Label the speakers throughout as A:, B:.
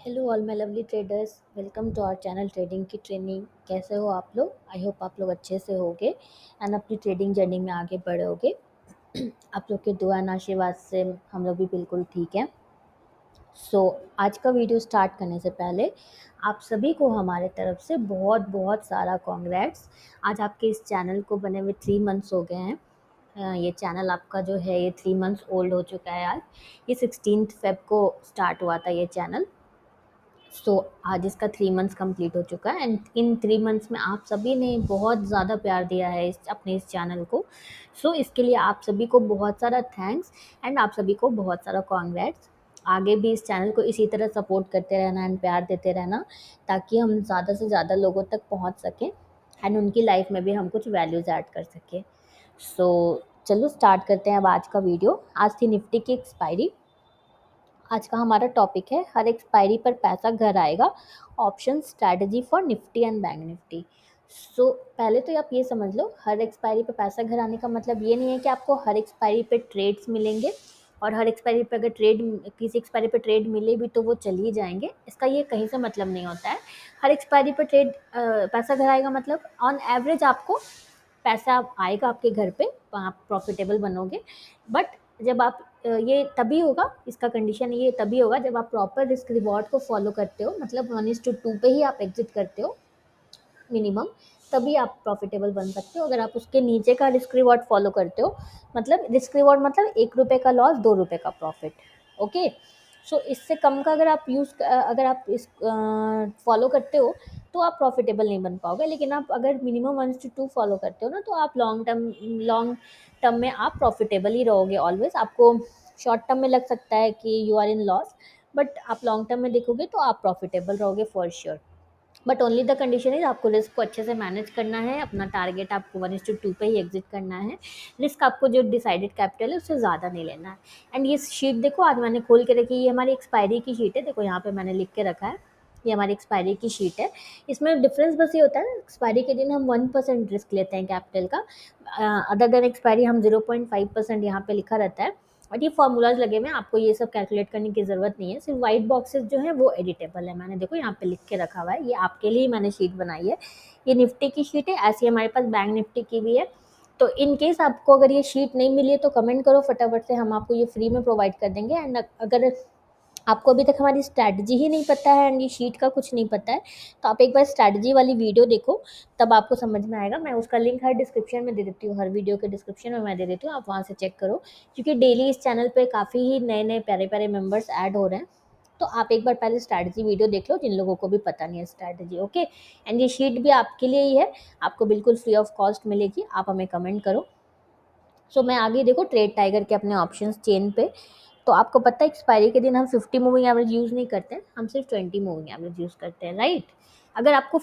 A: Hello all my lovely traders, welcome to our channel trading की training. कैसे हो आप लोग? आई होप आप लोग अच्छे से होगे एंड अपनी ट्रेडिंग जर्नी में आगे बढ़ोगे। आप लोग के दुआ एंड आशीर्वाद से हम लोग भी बिल्कुल ठीक हैं। आज का वीडियो स्टार्ट करने से पहले आप सभी को हमारे तरफ से बहुत बहुत सारा कॉन्ग्रेट्स। आज आपके इस चैनल को बने हुए 3 मंथ्स हो गए हैं। ये चैनल आपका जो है ये 3 मंथ्स ओल्ड हो चुका है। आज ये 16 फेब को स्टार्ट हुआ था ये चैनल। आज इसका 3 मंथ्स कंप्लीट हो चुका है एंड इन 3 मंथ्स में आप सभी ने बहुत ज़्यादा प्यार दिया है इस चैनल को। इसके लिए आप सभी को बहुत सारा थैंक्स एंड आप सभी को बहुत सारा कॉन्ग्रेट्स। आगे भी इस चैनल को इसी तरह सपोर्ट करते रहना एंड प्यार देते रहना, ताकि हम ज़्यादा से ज़्यादा लोगों तक पहुंच सकें एंड उनकी लाइफ में भी हम कुछ वैल्यूज़ ऐड कर सकें। चलो स्टार्ट करते हैं अब आज का वीडियो। आज थी निफ्टी की एक्सपायरी। आज का हमारा टॉपिक है हर एक्सपायरी पर पैसा घर आएगा, option strategy for Nifty and bank Nifty. पहले तो आप ये समझ लो, हर एक्सपायरी पे पैसा घर आने का मतलब ये नहीं है कि आपको हर एक्सपायरी पे ट्रेड्स मिलेंगे और हर एक्सपायरी पे अगर किसी एक्सपायरी पे ट्रेड मिले भी तो वो चली जाएंगे। इसका ये कहीं से मतलब नहीं होता है। हर एक्सपायरी पे पैसा घर आएगा मतलब ऑन एवरेज आपको पैसा आएगा आपके घर पे, आप प्रॉफिटेबल बनोगे। बट जब आप ये तभी होगा, इसका कंडीशन ये तभी होगा जब आप प्रॉपर रिस्क रिवॉर्ड को फॉलो करते हो, मतलब 1:2 पे ही आप एग्जिट करते हो मिनिमम, तभी आप प्रॉफिटेबल बन सकते हो। अगर आप उसके नीचे का रिस्क रिवॉर्ड फॉलो करते हो, मतलब रिस्क रिवॉर्ड मतलब 1 रुपये का लॉस 2 रुपये का प्रॉफिट। ओके, इससे कम का अगर आप इस फॉलो करते हो तो आप प्रॉफिटेबल नहीं बन पाओगे। लेकिन आप अगर मिनिमम 1:2 फॉलो करते हो ना, तो आप लॉन्ग टर्म में आप प्रॉफिटेबल ही रहोगे ऑलवेज। आपको शॉर्ट टर्म में लग सकता है कि you are in loss, but आप लॉन्ग टर्म में देखोगे तो आप प्रॉफिटेबल रहोगे for sure. But only the condition is आपको रिस्क को अच्छे से मैनेज करना है। अपना टारगेट आपको 1:2 पे ही एग्जिट करना है। रिस्क आपको जो डिसाइडेड कैपिटल है उससे ज़्यादा नहीं लेना है। एंड ये शीट देखो, आज मैंने खोल के रखी, ये हमारी एक्सपायरी की शीट है। देखो यहाँ पे मैंने लिख के रखा है, ये हमारी एक्सपायरी की शीट है। इसमें डिफरेंस बस ये होता है, एक्सपायरी के दिन हम 1% रिस्क लेते हैं कैपिटल का, अदर देन एक्सपायरी हम 0.5% यहाँ पे लिखा रहता है। और ये फार्मूलाज लगे हुए हैं, आपको ये सब कैलकुलेट करने की ज़रूरत नहीं है। सिर्फ वाइट बॉक्सेस जो है वो एडिटेबल है। मैंने देखो यहाँ पे लिख के रखा हुआ है, ये आपके लिए मैंने शीट बनाई है। ये निफ्टी की शीट है, ऐसी हमारे पास बैंक निफ्टी की भी है। तो इन केस आपको अगर ये शीट नहीं मिली है तो कमेंट करो फटाफट से, हम आपको ये फ्री में प्रोवाइड कर देंगे। एंड अगर आपको अभी तक हमारी स्ट्रैटेजी ही नहीं पता है एंड ये शीट का कुछ नहीं पता है, तो आप एक बार स्ट्रैटेजी वाली वीडियो देखो, तब आपको समझ में आएगा। मैं उसका लिंक हर डिस्क्रिप्शन में दे देती हूँ, हर वीडियो के डिस्क्रिप्शन में मैं दे देती हूँ, आप वहाँ से चेक करो। क्योंकि डेली इस चैनल पे काफ़ी ही नए नए प्यारे प्यारे मेंबर्स ऐड हो रहे हैं। तो आप एक बार पहले स्ट्रैटेजी वीडियो देख लो, जिन लोगों को भी पता नहीं है स्ट्रैटेजी। ओके, एंड ये शीट भी आपके लिए ही है, आपको बिल्कुल फ्री ऑफ कॉस्ट मिलेगी। आप हमें कमेंट करो। मैं आगे देखो ट्रेड टाइगर के अपने ऑप्शंस चेन पे। तो आपको पता है एक्सपायरी के दिन हम 50 मूविंग एवरेज यूज़ नहीं करते हैं, हम सिर्फ 20 मूविंग एवरेज यूज़ करते हैं, राइट। अगर आपको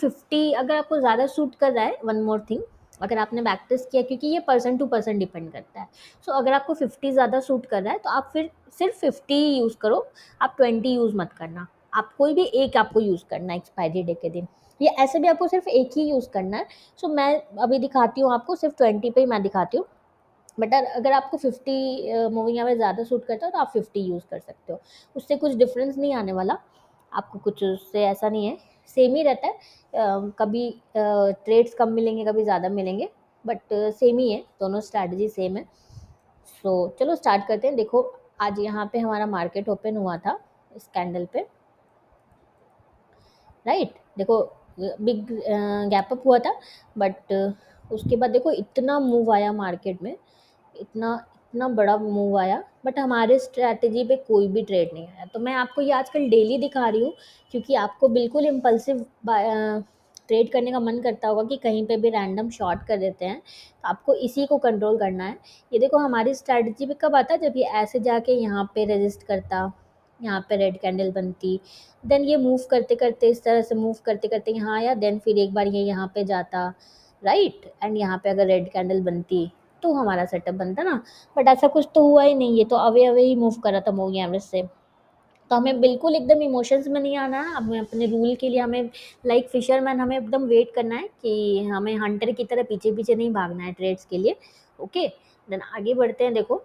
A: ज़्यादा सूट कर रहा है, वन मोर थिंग, अगर आपने बैक टेस्ट किया, क्योंकि ये पर्सन टू पर्सन डिपेंड करता है। अगर आपको 50 ज़्यादा सूट कर रहा है तो आप फिर सिर्फ 50 यूज़ करो, आप 20 यूज़ मत करना। आप कोई भी एक आपको यूज़ करना है एक्सपायरी डे के दिन, या ऐसे भी आपको सिर्फ एक ही यूज़ करना है। मैं अभी दिखाती हूँ आपको, सिर्फ 20 पे ही मैं दिखाती हूँ। बट अगर आपको 50 मूविंग एवरेज ज़्यादा सूट करता है तो आप 50 यूज़ कर सकते हो। उससे कुछ डिफरेंस नहीं आने वाला आपको, कुछ उससे ऐसा नहीं है, सेम ही रहता है। कभी ट्रेड्स कम मिलेंगे, कभी ज़्यादा मिलेंगे, बट सेम ही है, दोनों स्ट्रैटेजी सेम है। चलो स्टार्ट करते हैं। देखो आज यहाँ पे हमारा मार्केट ओपन हुआ था इस कैंडल पे, राइट। देखो बिग गैप अप हुआ था, बट उसके बाद देखो इतना मूव आया मार्केट में, इतना इतना बड़ा मूव आया, बट हमारे स्ट्रैटेजी पे कोई भी ट्रेड नहीं आया। तो मैं आपको ये आजकल डेली दिखा रही हूँ, क्योंकि आपको बिल्कुल इम्पल्सिव ट्रेड करने का मन करता होगा कि कहीं पे भी रैंडम शॉर्ट कर देते हैं, तो आपको इसी को कंट्रोल करना है। ये देखो हमारी स्ट्रैटेजी पे कब आता, जब ये ऐसे जाके यहाँ पे रेजिस्ट करता, यहाँ पे रेड कैंडल बनती, देन ये मूव करते करते, इस तरह से मूव करते करते यहाँ आया, देन फिर एक बार ये यहाँ पे जाता, राइट। एंड यहाँ पे अगर रेड कैंडल बनती तो हमारा सेटअप बनता ना। बट ऐसा कुछ तो हुआ ही नहीं, ये तो अवे अवे ही मूव करा था मूविंग एवरेज से। तो हमें बिल्कुल एकदम इमोशंस में नहीं आना है, हमें अपने रूल के लिए हमें लाइक फिशरमैन हमें एकदम वेट करना है, कि हमें हंटर की तरह पीछे पीछे नहीं भागना है ट्रेड्स के लिए। ओके, देन आगे बढ़ते हैं। देखो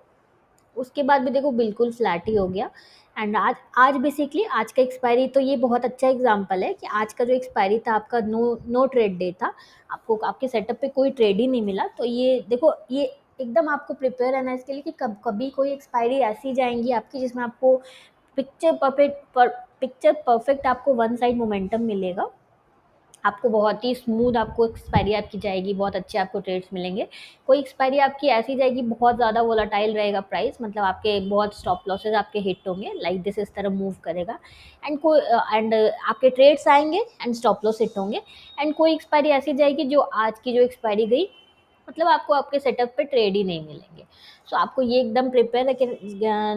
A: उसके बाद भी देखो बिल्कुल फ्लैट ही हो गया। एंड आज आज बेसिकली आज का एक्सपायरी, तो ये बहुत अच्छा एग्जांपल है कि आज का जो एक्सपायरी था आपका, नो नो ट्रेड डे था, आपको आपके सेटअप पे कोई ट्रेड ही नहीं मिला। तो ये देखो, ये एकदम आपको प्रिपेयर रहना है इसके लिए कि कभी कोई एक्सपायरी ऐसी जाएंगी आपकी जिसमें आपको पिक्चर परफेक्ट पिक्चर परफेक्ट आपको वन साइड मोमेंटम मिलेगा, आपको बहुत ही स्मूथ आपको एक्सपायरी आपकी जाएगी, बहुत अच्छे आपको ट्रेड्स मिलेंगे। कोई एक्सपायरी आपकी ऐसी जाएगी बहुत ज़्यादा वोलाटाइल रहेगा प्राइस, मतलब आपके बहुत स्टॉप लॉसेस आपके हिट होंगे, लाइक दिस इस तरह मूव करेगा। एंड कोई एंड आपके ट्रेड्स आएंगे एंड स्टॉप लॉस हिट होंगे। एंड कोई एक्सपायरी ऐसी जाएगी जो आज की जो एक्सपायरी गई, मतलब आपको आपके सेटअप पे ट्रेड ही नहीं मिलेंगे। सो आपको ये एकदम प्रिपेयर रखे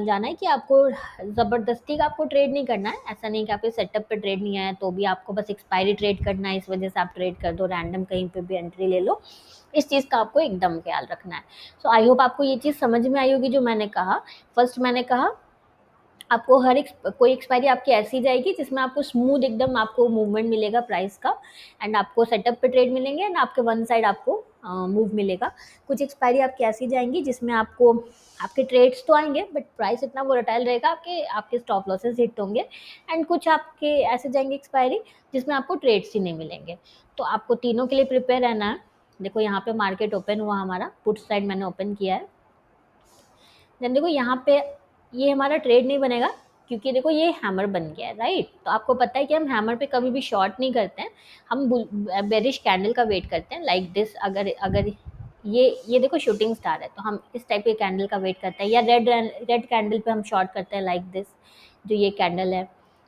A: जाना है कि आपको ज़बरदस्ती का आपको ट्रेड नहीं करना है। ऐसा नहीं कि आपके सेटअप पे ट्रेड नहीं आया तो भी आपको बस एक्सपायरी ट्रेड करना है, इस वजह से आप ट्रेड कर दो, रैंडम कहीं पे भी एंट्री ले लो। इस चीज़ का आपको एकदम ख्याल रखना है। सो आई होप आपको ये चीज़ समझ में आई होगी जो मैंने कहा। फर्स्ट मैंने कहा आपको हर एक कोई एक्सपायरी आपकी ऐसी जाएगी जिसमें आपको स्मूथ एकदम आपको मूवमेंट मिलेगा प्राइस का, एंड आपको सेटअप पे ट्रेड मिलेंगे एंड आपके वन साइड आपको मूव मिलेगा। कुछ एक्सपायरी आपकी ऐसी जाएंगी जिसमें आपको आपके ट्रेड्स तो आएंगे बट प्राइस इतना वोलेटाइल रहेगा, आपके आपके स्टॉप लॉसेस हिट होंगे। एंड कुछ आपके ऐसे जाएंगे एक्सपायरी जिसमें आपको ट्रेड्स ही नहीं मिलेंगे। तो आपको तीनों के लिए प्रिपेयर रहना है। देखो यहाँ पे मार्केट ओपन हुआ, हमारा पुट साइड मैंने ओपन किया है। देन देखो यहाँ पे ये हमारा ट्रेड नहीं बनेगा क्योंकि देखो ये हैमर बन गया है, राइट। तो आपको पता है कि हम हैमर पे कभी भी शॉर्ट नहीं करते हैं, हम बेरिश कैंडल का वेट करते हैं, लाइक दिस। अगर अगर ये देखो शूटिंग स्टार है तो हम इस टाइप के कैंडल का वेट करते हैं, या रेड कैंडल पे हम शॉर्ट करते हैं, लाइक दिस जो ये कैंडल है।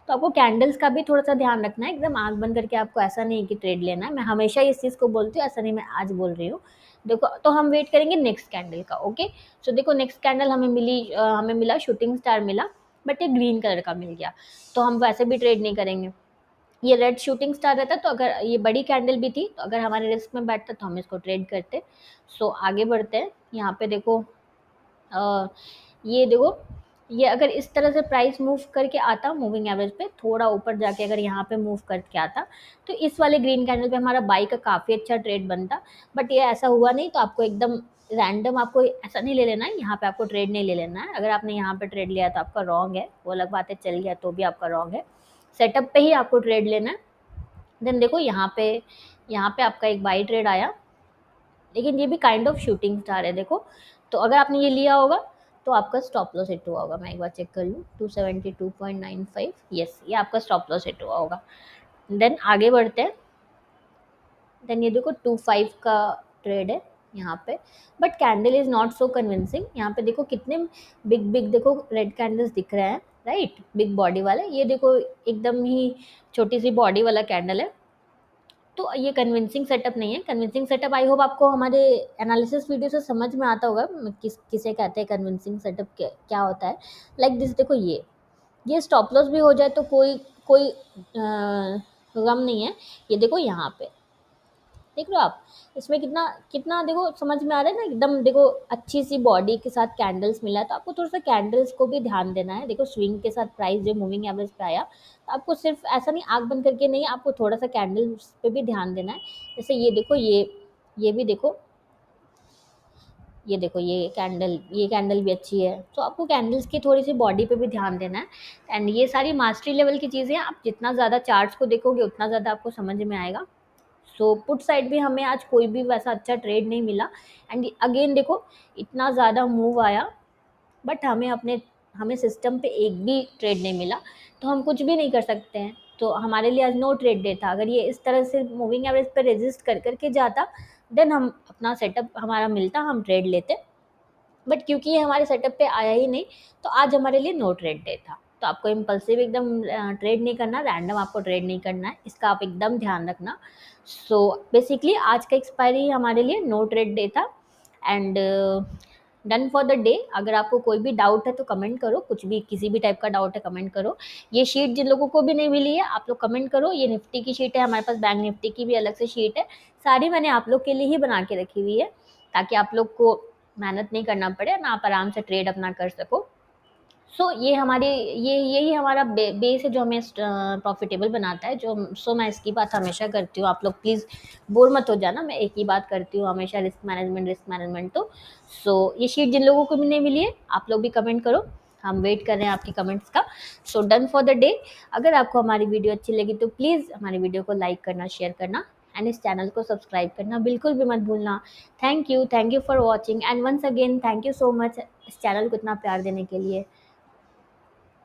A: तो आपको कैंडल्स का भी थोड़ा सा ध्यान रखना है, एकदम आंख बंद करके आपको ऐसा नहीं है कि ट्रेड लेना है। मैं हमेशा इस चीज़ को बोलती हूँ, ऐसा नहीं मैं आज बोल रही हूँ। देखो तो हम वेट करेंगे नेक्स्ट कैंडल का, ओके। सो देखो नेक्स्ट कैंडल हमें मिला शूटिंग स्टार मिला, बट ये ग्रीन कलर का मिल गया, तो हम वैसे भी ट्रेड नहीं करेंगे। ये रेड शूटिंग स्टार रहता तो अगर ये बड़ी कैंडल भी थी तो अगर हमारे रिस्क में बैठता तो हम इसको ट्रेड करते। सो आगे बढ़ते हैं। यहाँ पे देखो ये देखो, ये अगर इस तरह से प्राइस मूव करके आता मूविंग एवरेज पे थोड़ा ऊपर जाके, अगर यहाँ पे मूव करके आता तो इस वाले ग्रीन कैंडल पे हमारा बाई का काफ़ी अच्छा ट्रेड बनता। बट ये ऐसा हुआ नहीं, तो आपको एकदम रैंडम आपको ऐसा नहीं ले लेना है, यहाँ पे आपको ट्रेड नहीं ले लेना है। अगर आपने यहाँ पे ट्रेड लिया तो आपका रॉन्ग है, वो अलग बात है, चल गया तो भी आपका रॉन्ग है। सेटअप पे ही आपको ट्रेड लेना है। देन देखो यहाँ पे आपका एक बाई ट्रेड आया, लेकिन ये भी काइंड ऑफ शूटिंग स्टार है देखो। तो अगर आपने ये लिया होगा तो आपका स्टॉप लॉस हिट हुआ होगा। मैं एक बार चेक कर लूँ, 272.95, यस, ये आपका स्टॉप लॉस हिट हुआ होगा। देन आगे बढ़ते हैं। देन ये देखो 25 का ट्रेड है यहाँ पे, but candle is not so convincing. यहाँ पे देखो कितने बिग बिग देखो रेड कैंडल्स दिख रहे हैं, राइट, बिग बॉडी वाले। ये देखो एकदम ही छोटी सी बॉडी वाला कैंडल है, तो ये कन्विंसिंग सेटअप नहीं है। कन्विंसिंग सेटअप आई होप आपको हमारे एनालिसिस वीडियो से समझ में आता होगा किसे कहते हैं कन्विंसिंग सेटअप, क्या होता है। लाइक दिस देखो, ये स्टॉप लॉस भी हो जाए तो कोई कोई गम नहीं है। ये देखो यहाँ पे देख रहे हो आप, इसमें कितना कितना देखो समझ में आ रहा है ना, एकदम देखो अच्छी सी बॉडी के साथ कैंडल्स मिला है। तो आपको थोड़ा सा कैंडल्स को भी ध्यान देना है। देखो स्विंग के साथ प्राइस जो मूविंग एवरेज पे आया, तो आपको सिर्फ ऐसा नहीं आंख बंद करके नहीं, आपको थोड़ा सा कैंडल्स पे भी ध्यान देना है। जैसे ये देखो, ये भी देखो, ये देखो ये कैंडल भी अच्छी है। तो आपको कैंडल्स की थोड़ी सी बॉडी पे भी ध्यान देना है। एंड ये सारी मास्टरी लेवल की चीज़ें, आप जितना ज़्यादा चार्ट्स को देखोगे उतना ज़्यादा आपको समझ में आएगा। सो पुट साइड भी हमें आज कोई भी वैसा अच्छा ट्रेड नहीं मिला। एंड अगेन देखो इतना ज़्यादा मूव आया, बट हमें सिस्टम पे एक भी ट्रेड नहीं मिला, तो हम कुछ भी नहीं कर सकते हैं। तो हमारे लिए आज नो ट्रेड डे था। अगर ये इस तरह से मूविंग एवरेज पे रेजिस्ट कर करके जाता, देन हम अपना सेटअप हमारा मिलता, हम ट्रेड लेते। बट क्योंकि ये हमारे सेटअप पे आया ही नहीं, तो आज हमारे लिए नो ट्रेड डे था। तो आपको इम्पल्सिव एकदम ट्रेड नहीं करना, रैंडम आपको ट्रेड नहीं करना है, इसका आप एकदम ध्यान रखना। सो बेसिकली आज का एक्सपायरी हमारे लिए नो ट्रेड डे था। And done for the day. अगर आपको कोई भी डाउट है तो कमेंट करो, कुछ भी किसी भी टाइप का डाउट है कमेंट करो। ये शीट जिन लोगों को भी नहीं मिली है आप लोग कमेंट करो। ये निफ्टी की शीट है, हमारे पास बैंक निफ्टी की भी अलग से शीट है। सारी मैंने आप लोग के लिए ही बना के रखी हुई है, ताकि आप लोग को मेहनत नहीं करना पड़े ना, आप आराम से ट्रेड अपना कर सको। सो ये हमारी ये यही हमारा बेस है जो हमें प्रॉफिटेबल बनाता है। जो सो मैं इसकी बात हमेशा करती हूँ, आप लोग प्लीज़ बोर मत हो जाना, मैं एक ही बात करती हूँ हमेशा, रिस्क मैनेजमेंट। तो सो ये शीट जिन लोगों को भी नहीं मिली है, आप लोग भी कमेंट करो, हम वेट कर रहे हैं आपके कमेंट्स का। So done for the day. अगर आपको हमारी वीडियो अच्छी लगी तो प्लीज़ हमारी वीडियो को लाइक करना, शेयर करना एंड इस चैनल को सब्सक्राइब करना बिल्कुल भी मत भूलना। Thank you for watching and once again thank you so much इस चैनल को इतना प्यार देने के लिए।